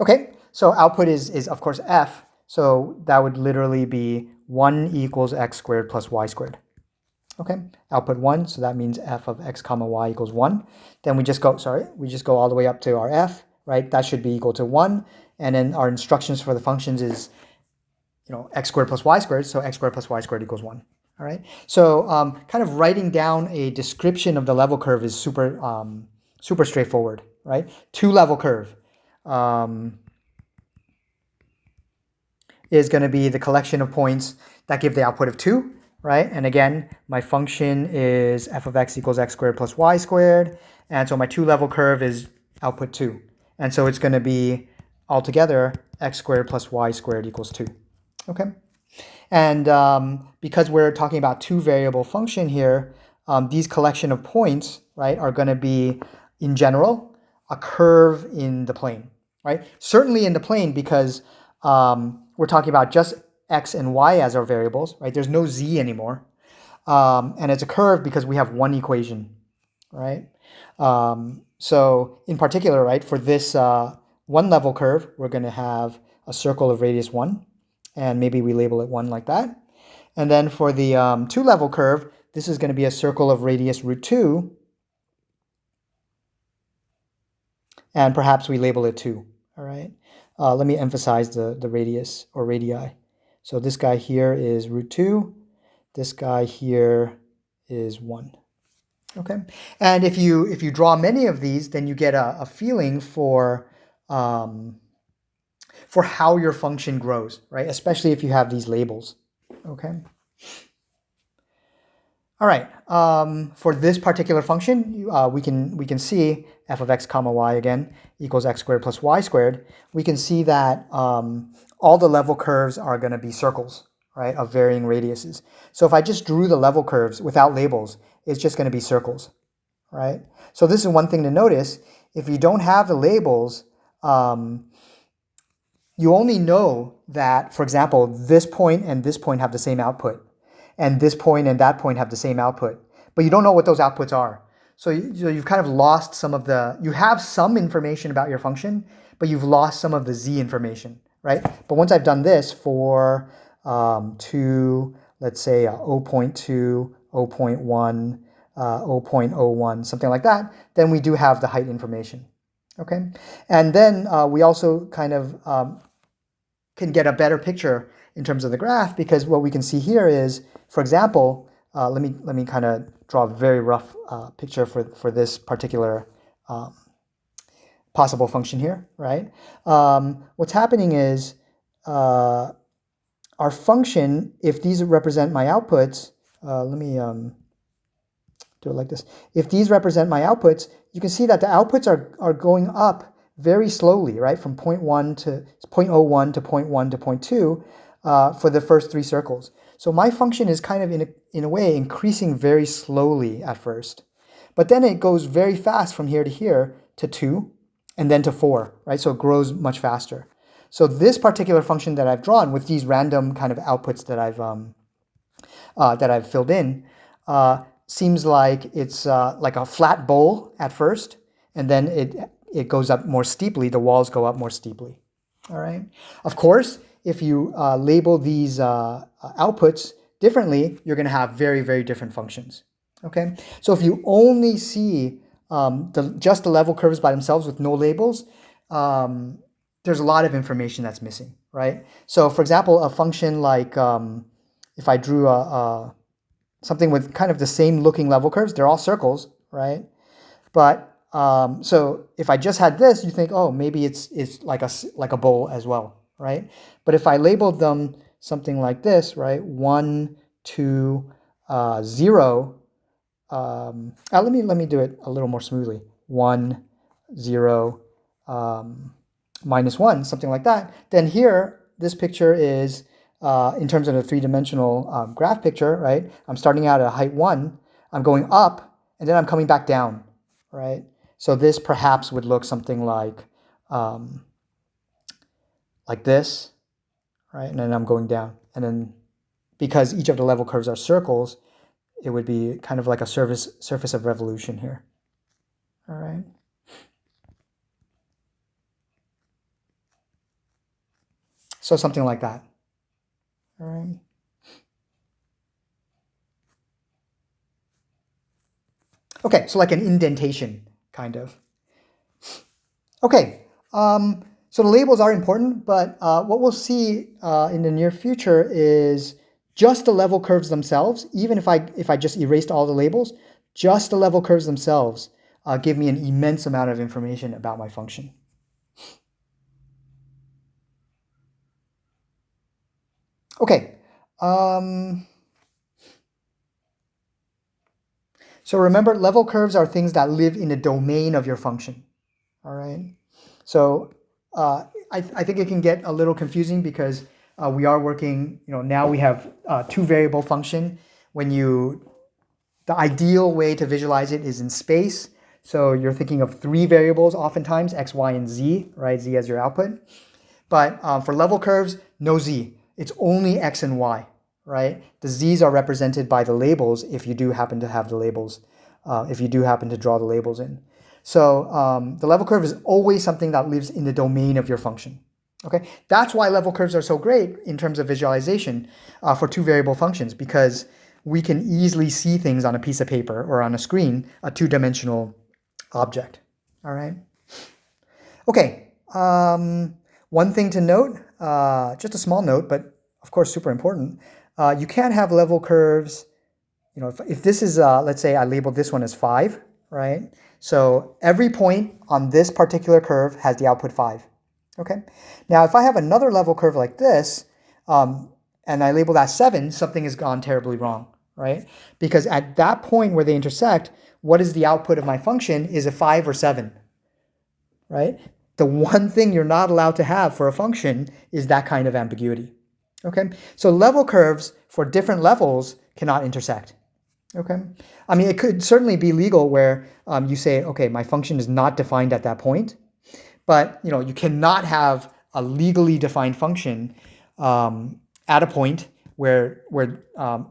Okay, so output is of course f, so that would literally be 1 equals x squared plus y squared. Okay, output 1, so that means f of x comma y equals 1. Then we just go all the way up to our f, right? That should be equal to 1, and then our instructions for the functions is, x squared plus y squared, so x squared plus y squared equals 1. All right, so kind of writing down a description of the level curve is super straightforward, right? 2-level curve is going to be the collection of points that give the output of 2, right? And again, my function is f of x equals x squared plus y squared, and so my 2-level curve is output 2. And so it's going to be altogether x squared plus y squared equals 2. Okay? And because we're talking about 2-variable function here, these collection of points, right, are going to be, in general, a curve in the plane, right? Certainly in the plane, because we're talking about just x and y as our variables, right? There's no z anymore. And it's a curve because we have 1 equation, right? So in particular, right, for this 1-level curve, we're going to have a circle of radius 1, and maybe we label it 1 like that. And then for the 2-level curve, this is going to be a circle of radius root 2, and perhaps we label it 2, all right? Let me emphasize the radius or radii. So this guy here is root 2. This guy here is 1. Okay, and if you draw many of these, then you get a feeling for how your function grows, right? Especially if you have these labels. Okay. All right. For this particular function, we can see f of x comma y again equals x squared plus y squared. We can see that all the level curves are going to be circles, right, of varying radiuses. So if I just drew the level curves without labels, it's just going to be circles, right? So this is one thing to notice. If you don't have the labels, you only know that, for example, this point and this point have the same output, and this point and that point have the same output, but you don't know what those outputs are. So you've kind of lost some of you have some information about your function, but you've lost some of the z information, right? But once I've done this for let's say 0.2, 0.1, 0.01, something like that, then we do have the height information. Okay, and then we also kind of can get a better picture in terms of the graph, because what we can see here is, for example, let me kind of draw a very rough picture for this particular possible function here, right? What's happening is our function, if these represent my outputs, let me do it like this. If these represent my outputs, you can see that the outputs are going up very slowly, right? From 0.1 to 0.01 to 0.1 to 0.2 for the first 3 circles. So my function is kind of in a way increasing very slowly at first. But then it goes very fast from here to 2 and then to 4, right? So it grows much faster. So this particular function that I've drawn with these random kind of outputs that I've filled in seems like it's like a flat bowl at first, and then it goes up more steeply. The walls go up more steeply. All right. Of course, if you label these outputs differently, you're going to have very, very different functions. Okay. So if you only see just the level curves by themselves with no labels, there's a lot of information that's missing, right? So for example, a function like if I drew something with kind of the same looking level curves, they're all circles, right? But so if I just had this, you think, oh, maybe it's like a bowl as well, right? But if I labeled them something like this, right? 1, 2, 0. Let me do it a little more smoothly. 1, 0, minus 1, something like that. Then here, this picture is in terms of a 3-dimensional graph picture, right? I'm starting out at height 1, I'm going up, and then I'm coming back down, right? So this perhaps would look something like this, right? And then I'm going down. And then because each of the level curves are circles, it would be kind of like a surface of revolution here. All right. So something like that. All right. Okay, so like an indentation, kind of. Okay, so the labels are important, but what we'll see in the near future is just the level curves themselves. Even if I just erased all the labels, just the level curves themselves give me an immense amount of information about my function. Okay. So remember, level curves are things that live in the domain of your function. All right. So I think it can get a little confusing because we are working, now we have 2-variable function. The ideal way to visualize it is in space. So you're thinking of 3 variables oftentimes, x, y, and z, right? Z as your output. But for level curves, no z. It's only x and y, right? The z's are represented by the labels if you do happen to have the labels, if you do happen to draw the labels in. So the level curve is always something that lives in the domain of your function. Okay, that's why level curves are so great in terms of visualization for 2-variable functions, because we can easily see things on a piece of paper or on a screen, a 2-dimensional object. All right. Okay. One thing to note, just a small note, but of course, super important. You can't have level curves. You know, if this is, let's say I labeled this one as 5, right? So every point on this particular curve has the output 5. Okay. Now, if I have another level curve like this, and I label that 7, something has gone terribly wrong, right? Because at that point where they intersect, what is the output of my function is a 5 or 7, right? The one thing you're not allowed to have for a function is that kind of ambiguity. Okay, so level curves for different levels cannot intersect. Okay, I mean, it could certainly be legal where you say, okay, my function is not defined at that point, but you know, you cannot have a legally defined function at a point where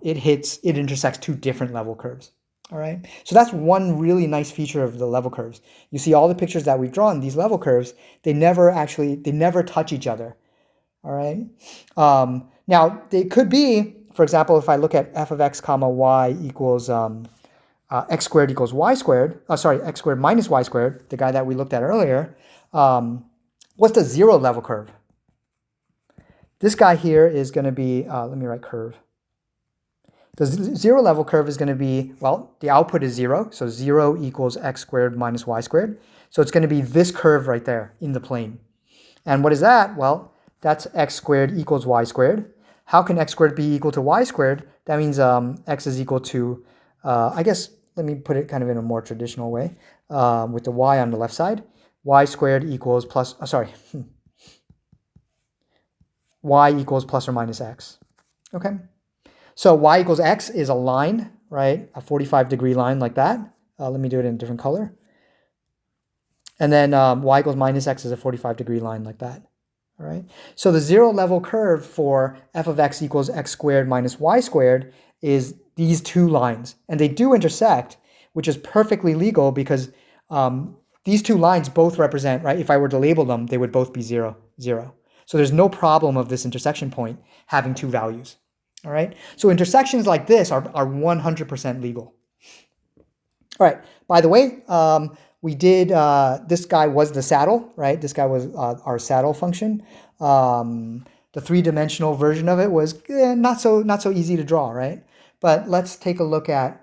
it intersects two different level curves. All right, so that's one really nice feature of the level curves. You see all the pictures that we've drawn, these level curves, they never touch each other. All right. Now they could be, for example, if I look at f of x comma y equals x squared equals y squared. Sorry, x squared minus y squared, the guy that we looked at earlier. What's the zero level curve? This guy here is going to be, let me write curve. The zero level curve is going to be, well, the output is 0. So 0 equals x squared minus y squared. So it's going to be this curve right there in the plane. And what is that? Well, that's x squared equals y squared. How can x squared be equal to y squared? That means x is equal to, I guess, let me put it kind of in a more traditional way, with the y on the left side. Y squared equals y equals plus or minus x. Okay. So y equals x is a line, right? A 45-degree line like that. Let me do it in a different color. And then y equals minus x is a 45-degree line like that. All right. So the zero level curve for f of x equals x squared minus y squared is these two lines. And they do intersect, which is perfectly legal because these two lines both represent, right? If I were to label them, they would both be 0, 0. So there's no problem of this intersection point having two values. All right. So intersections like this are 100% legal. All right. By the way, we did, this guy was the saddle, right? This guy was our saddle function. The three-dimensional version of it was not so easy to draw, right? But let's take a look at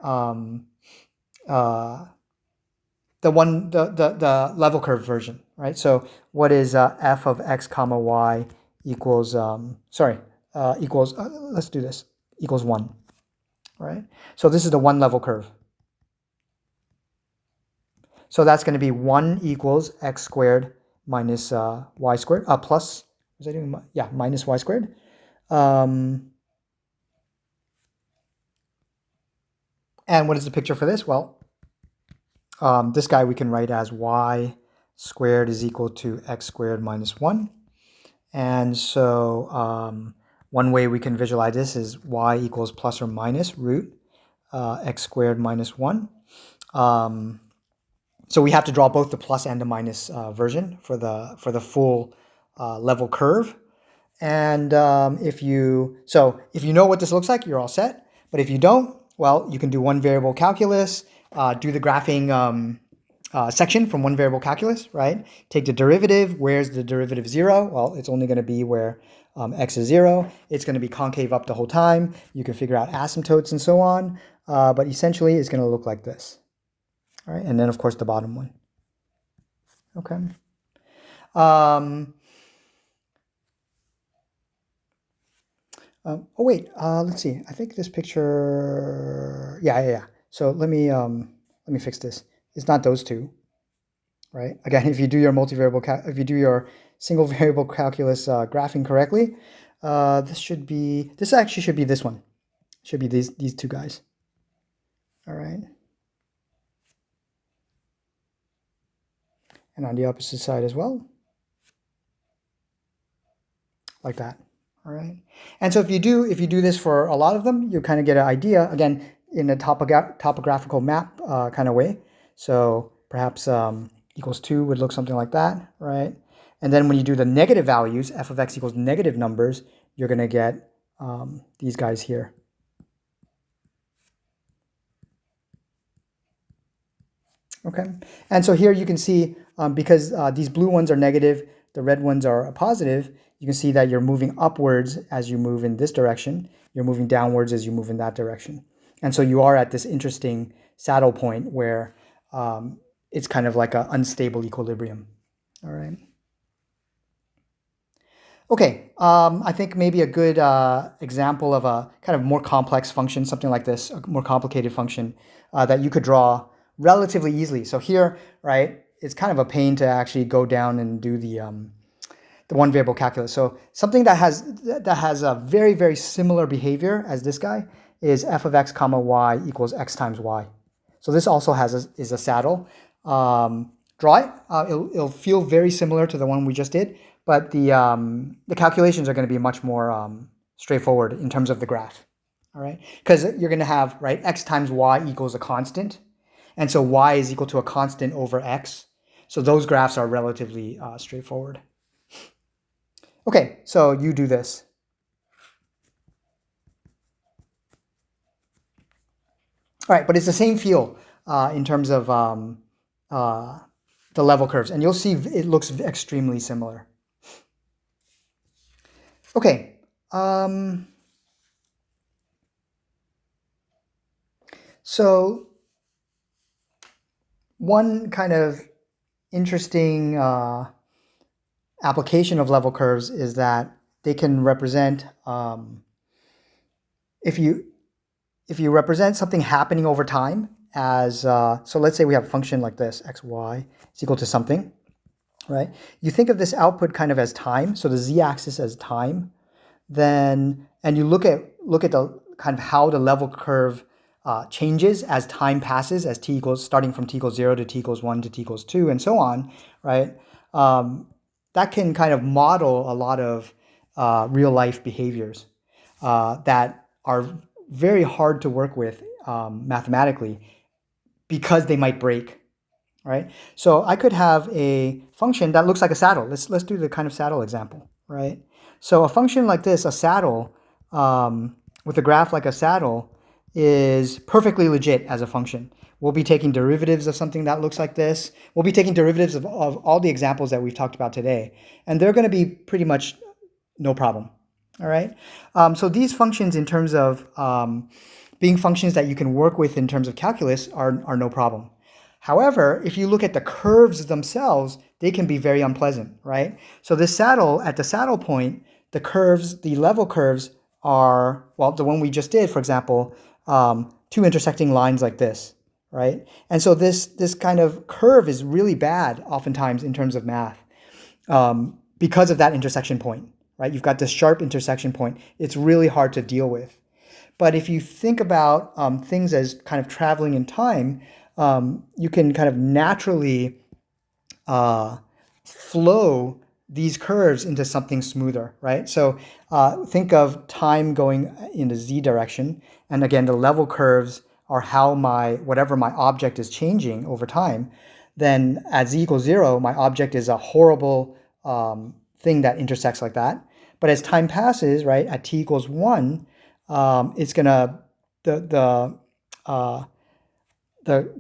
the level curve version, right? So what is f of x comma y equals, equals, let's do this, equals 1, right? So this is the one level curve. So that's going to be 1 equals x squared minus y squared, plus, was I doing, yeah, minus y squared. And what is the picture for this? Well, this guy we can write as y squared is equal to x squared minus 1. And so one way we can visualize this is y equals plus or minus root x squared minus 1. So we have to draw both the plus and the minus version for the full level curve. And if you know what this looks like, you're all set. But if you don't, well, you can do one variable calculus, do the graphing section from one variable calculus, right? Take the derivative. Where's the derivative 0? Well, it's only going to be where x is 0. It's going to be concave up the whole time. You can figure out asymptotes and so on. But essentially, it's going to look like this. All right, and then of course the bottom one. Okay. Oh wait, let's see. I think this picture. Yeah. So let me fix this. It's not those two, right? Again, if you do your multivariable, if you do your single variable calculus graphing correctly, this actually should be this one. Should be these two guys. All right. And on the opposite side as well, like that. All right. And so if you do this for a lot of them, you kind of get an idea, again, in a topographical map kind of way. So perhaps equals 2 would look something like that, right? And then when you do the negative values, f of x equals negative numbers, you're going to get these guys here. Okay. And so here you can see, because these blue ones are negative, the red ones are positive, you can see that you're moving upwards as you move in this direction. You're moving downwards as you move in that direction. And so you are at this interesting saddle point where it's kind of like an unstable equilibrium. All right. Okay, I think maybe a good example of a kind of more complex function, something like this, a more complicated function that you could draw relatively easily. So here, right, it's kind of a pain to actually go down and do the one variable calculus. So something that has a very, very similar behavior as this guy is f of x comma y equals x times y. So this also is a saddle. Draw it. It'll feel very similar to the one we just did, but the calculations are going to be much more straightforward in terms of the graph. All right, because you're going to have, right, x times y equals a constant, and so y is equal to a constant over x. So those graphs are relatively straightforward. Okay, so you do this. All right, but it's the same feel in terms of the level curves, and you'll see it looks extremely similar. Okay. So one kind of interesting application of level curves is that they can represent, if you represent something happening over time as, so let's say we have a function like this, x, y is equal to something, right? You think of this output kind of as time, so the z-axis as time, then, and you look at the kind of how the level curve changes as time passes, as t equals, starting from t equals 0 to t equals 1 to t equals 2 and so on, right? That can kind of model a lot of real life behaviors that are very hard to work with mathematically because they might break, right? So I could have a function that looks like a saddle. Let's do the kind of saddle example, right? So a function like this, a saddle, with a graph like a saddle, is perfectly legit as a function. We'll be taking derivatives of something that looks like this. We'll be taking derivatives of all the examples that we've talked about today, and they're going to be pretty much no problem. All right. So these functions, in terms of being functions that you can work with in terms of calculus, are no problem. However, if you look at the curves themselves, they can be very unpleasant, right? So this saddle, at the saddle point, the curves, the level curves are, well, the one we just did, for example, two intersecting lines like this, right? And so this kind of curve is really bad oftentimes in terms of math because of that intersection point, right? You've got this sharp intersection point. It's really hard to deal with. But if you think about things as kind of traveling in time, you can kind of naturally flow these curves into something smoother, right? So think of time going in the z direction, and again, the level curves are how whatever my object is changing over time. Then at z equals 0, my object is a horrible thing that intersects like that. But as time passes, right, at t equals 1, it's gonna the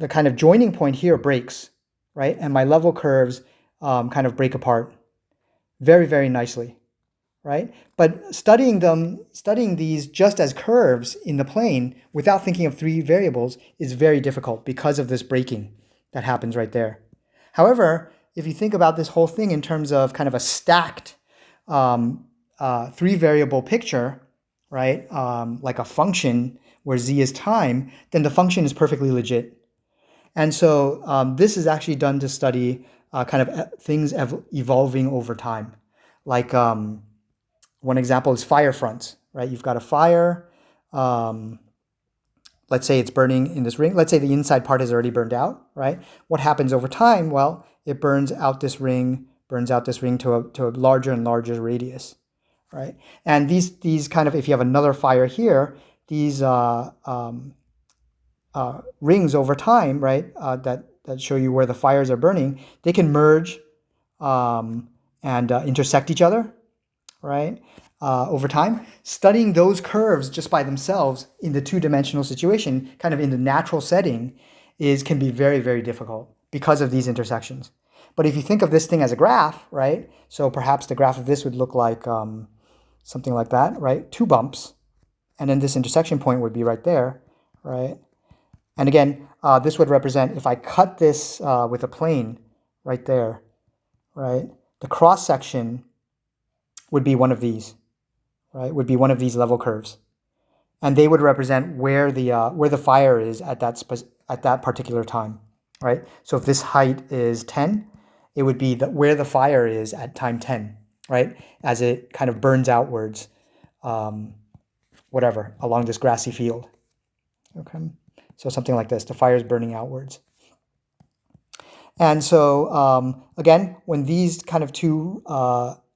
kind of joining point here breaks, right, and my level curves kind of break apart very, very nicely, right? But studying these just as curves in the plane without thinking of three variables is very difficult because of this breaking that happens right there. However, if you think about this whole thing in terms of kind of a stacked three variable picture, right, like a function where z is time, then the function is perfectly legit. And so this is actually done to study kind of things evolving over time. Like one example is fire fronts, right? You've got a fire. Let's say it's burning in this ring. Let's say the inside part has already burned out, right? What happens over time? Well, it burns out this ring to a larger and larger radius, right? And these kind of, if you have another fire here, these rings over time, right, that show you where the fires are burning, they can merge and intersect each other, right, over time. Studying those curves just by themselves in the two-dimensional situation, kind of in the natural setting, can be very, very difficult because of these intersections. But if you think of this thing as a graph, right? So perhaps the graph of this would look like something like that, right? 2 bumps, and then this intersection point would be right there, right? And again, this would represent, if I cut this with a plane right there, right? The cross section would be one of these, right? Would be one of these level curves, and they would represent where the fire is at that particular time, right? So if this height is 10, it would be where the fire is at time 10, right? As it kind of burns outwards, whatever, along this grassy field. Okay, so something like this, the fire is burning outwards. And so again, when these kind of two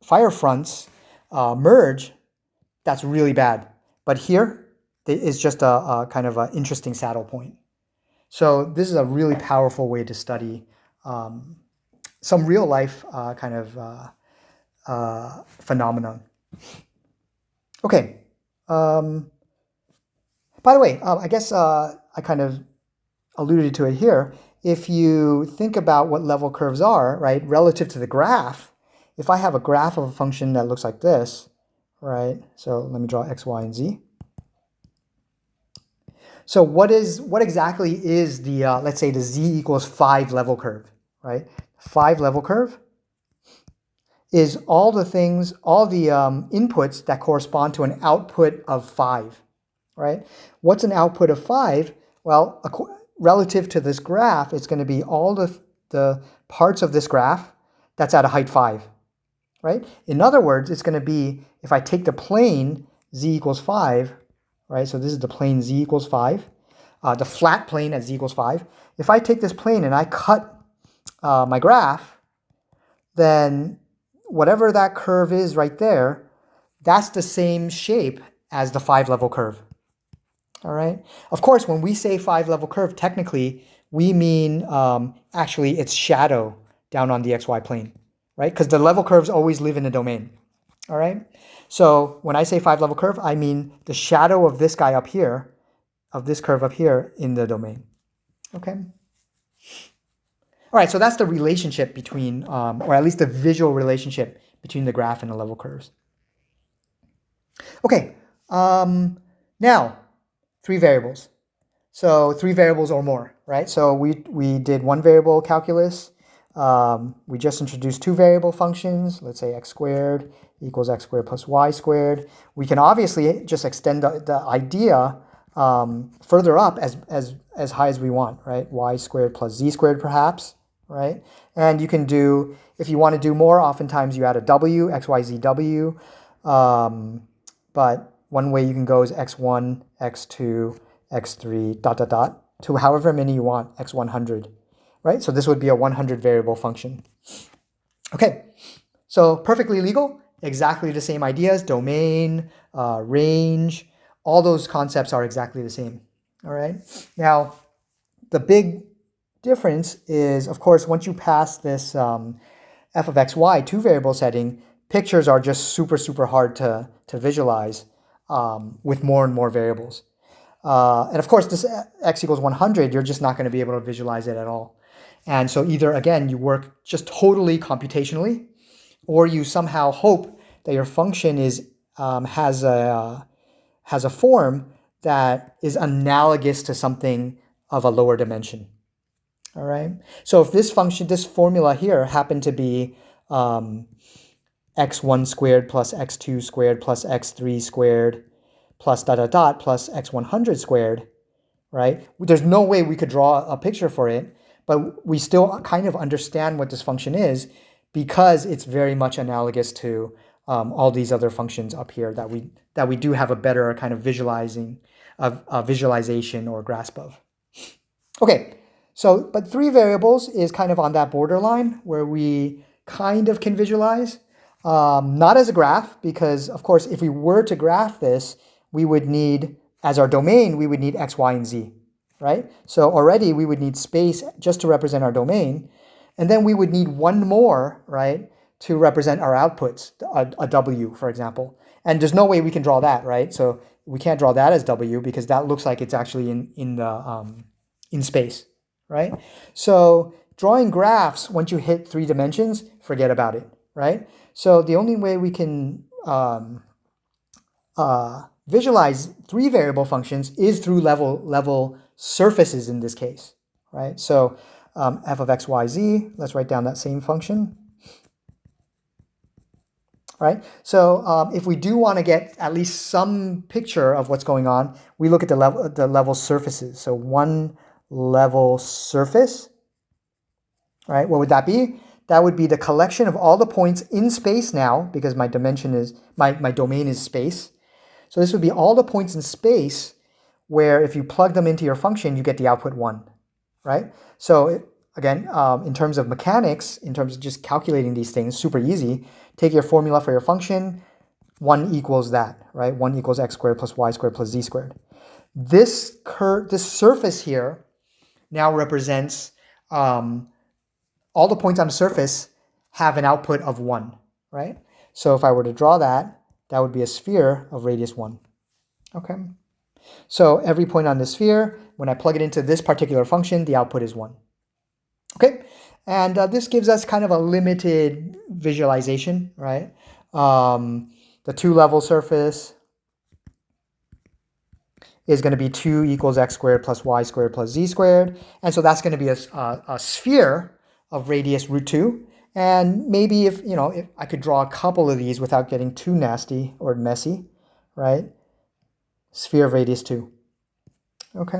fire fronts merge, that's really bad. But here is just a kind of an interesting saddle point. So this is a really powerful way to study some real life kind of phenomenon. Okay. By the way, I guess I kind of alluded to it here. If you think about what level curves are, right, relative to the graph, if I have a graph of a function that looks like this, right, so let me draw x, y, and z. So what exactly is the, let's say the z equals 5 level curve, right? 5 level curve is all the inputs that correspond to an output of 5, right? What's an output of 5? Well, relative to this graph, it's going to be all the parts of this graph that's at a height 5, right? In other words, it's going to be, if I take the plane z equals 5, right? So this is the plane z equals 5, the flat plane at z equals 5. If I take this plane and I cut my graph, then whatever that curve is right there, that's the same shape as the 5 level curve. All right. Of course, when we say 5 level curve, technically we mean actually its shadow down on the xy plane, right? Because the level curves always live in a domain. All right. So when I say 5 level curve, I mean the shadow of this guy up here, of this curve up here in the domain. Okay. All right. So that's the relationship between, or at least the visual relationship between the graph and the level curves. Okay. Now, 3 variables. So 3 variables or more, right? So we did 1 variable calculus. We just introduced 2 variable functions. Let's say x squared equals x squared plus y squared. We can obviously just extend the idea further up as high as we want, right? Y squared plus z squared perhaps, right? And you can do, if you want to do more, oftentimes you add a w, x, y, z, w. But one way you can go is x1, x2, x3, dot, dot, dot, to however many you want, x100, right? So this would be a 100 variable function. Okay, so perfectly legal, exactly the same ideas, domain, range, all those concepts are exactly the same, all right? Now, the big difference is, of course, once you pass this f of xy 2 variable setting, pictures are just super, super hard to visualize with more and more variables. And of course, this x equals 100, you're just not going to be able to visualize it at all. And so either, again, you work just totally computationally, or you somehow hope that your function has a form that is analogous to something of a lower dimension. All right. So if this formula here happened to be x1 squared plus x2 squared plus x3 squared plus dot dot dot plus x100 squared, right? There's no way we could draw a picture for it, but we still kind of understand what this function is because it's very much analogous to all these other functions up here that we do have a better kind of visualization or grasp of. Okay, so but 3 variables is kind of on that borderline where we kind of can visualize, not as a graph, because of course if we were to graph this, we would need, as our domain, we would need x, y, and z, right? So already we would need space just to represent our domain. And then we would need one more, right, to represent our outputs, a w, for example. And there's no way we can draw that, right? So we can't draw that as w because that looks like it's actually in space, right? So drawing graphs, once you hit 3 dimensions, forget about it, right? So the only way we can visualize 3 variable functions is through level surfaces in this case, right? So f of x, y, z, let's write down that same function. Right? So if we do want to get at least some picture of what's going on, we look at the level surfaces. So one level surface, right? What would that be? That would be the collection of all the points in space now, because my dimension is my domain is space. So this would be all the points in space where if you plug them into your function, you get the output 1, right? So again, in terms of mechanics, in terms of just calculating these things, super easy. Take your formula for your function, 1 equals that, right? 1 equals x squared plus y squared plus z squared. This surface here now represents all the points on the surface have an output of 1, right? So if I were to draw that, that would be a sphere of radius 1. Okay. So every point on the sphere, when I plug it into this particular function, the output is 1. Okay, and this gives us kind of a limited visualization, right? The 2-level surface is going to be 2 equals x squared plus y squared plus z squared. And so that's going to be a sphere of radius root 2. And maybe if I could draw a couple of these without getting too nasty or messy, right? Sphere of radius 2. Okay.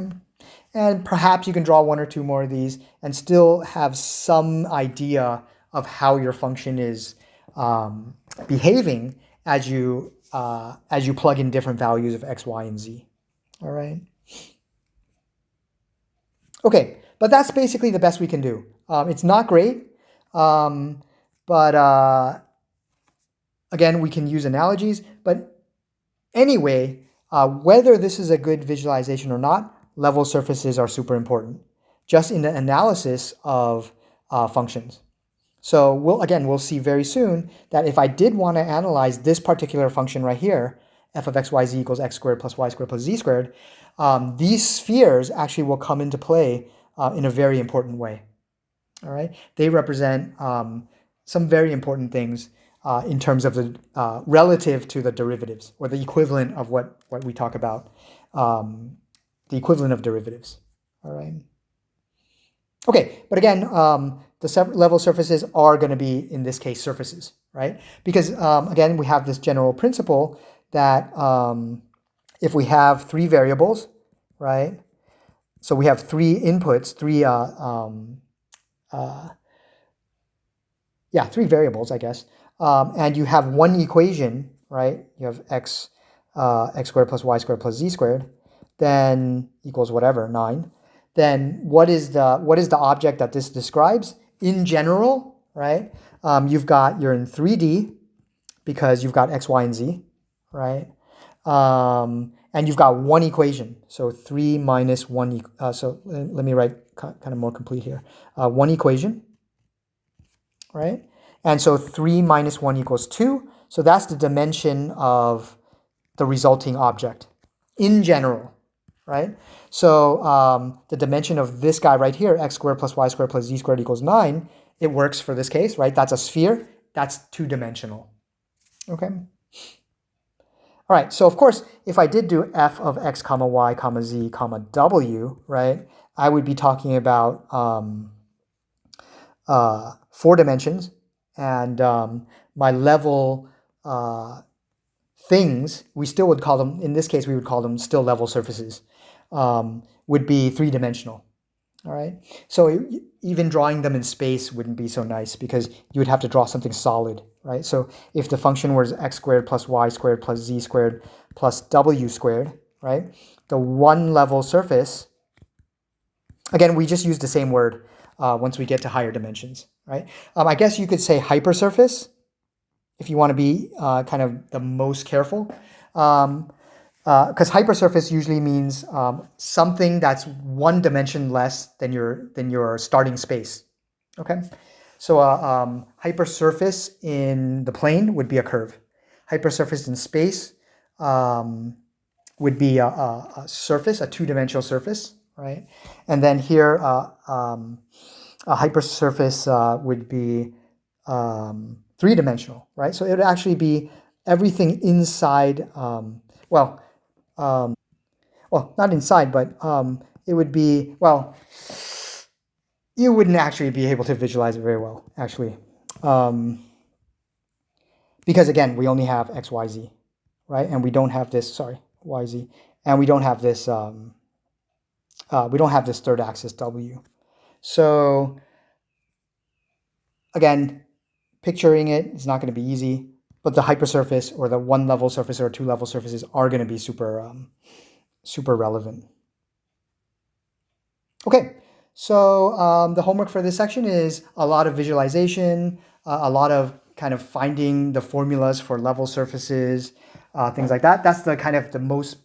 And perhaps you can draw 1 or 2 more of these and still have some idea of how your function is behaving as you plug in different values of x, y, and z. All right. Okay, but that's basically the best we can do. It's not great, but again, we can use analogies. But anyway, whether this is a good visualization or not, level surfaces are super important, just in the analysis of functions. So we'll see very soon that if I did want to analyze this particular function right here, f of x, y, z equals x squared plus y squared plus z squared, these spheres actually will come into play in a very important way. All right, they represent some very important things in terms of the relative to the derivatives, or the equivalent of what we talk about, the equivalent of derivatives. All right. Okay, but again, the level surfaces are going to be, in this case, surfaces, right? Because again, we have this general principle that if we have 3 variables, right? So we have 3 inputs, 3 variables, I guess. And you have one equation, right? You have x squared plus y squared plus z squared, then equals whatever, 9. Then what is the object that this describes? In general, right? You're in 3D because you've got x, y, and z, right? And you've got one equation. So 3 minus 1. So let me write kind of more complete here. One equation, right? And so 3 minus 1 equals 2. So that's the dimension of the resulting object in general, right? So the dimension of this guy right here, x squared plus y squared plus z squared equals 9, it works for this case, right? That's a sphere. That's 2-dimensional. Okay. All right, so of course, if I did do f of x comma y comma z comma w, right, I would be talking about 4 dimensions, and my level things, we still would call them, in this case, we would call them still level surfaces, would be 3-dimensional. All right, so even drawing them in space wouldn't be so nice because you would have to draw something solid, right? So if the function was x squared plus y squared plus z squared plus w squared, right? The one level surface, again, we just use the same word once we get to higher dimensions, right? I guess you could say hypersurface if you want to be kind of the most careful. Because hypersurface usually means something that's 1 dimension less than your starting space. Okay, so hypersurface in the plane would be a curve. Hypersurface in space would be a surface, a 2-dimensional surface, right? And then here, a hypersurface would be three-dimensional, right? So it would actually be everything inside, well, not inside, but it would be, well, you wouldn't actually be able to visualize it very well, actually. Because again, we only have x, y, z, right? And we don't have this, sorry, y, z, and we don't have this third axis w. So again, picturing it is not going to be easy, but the hypersurface or the one-level surface or two-level surfaces are going to be super relevant. Okay, so the homework for this section is a lot of visualization, a lot of kind of finding the formulas for level surfaces, things like that. That's the kind of the most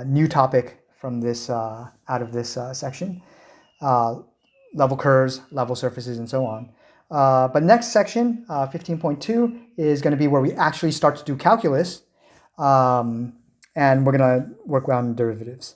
new topic from this out of this section. Level curves, level surfaces, and so on. But next section, 15.2, is going to be where we actually start to do calculus, and we're going to work on derivatives.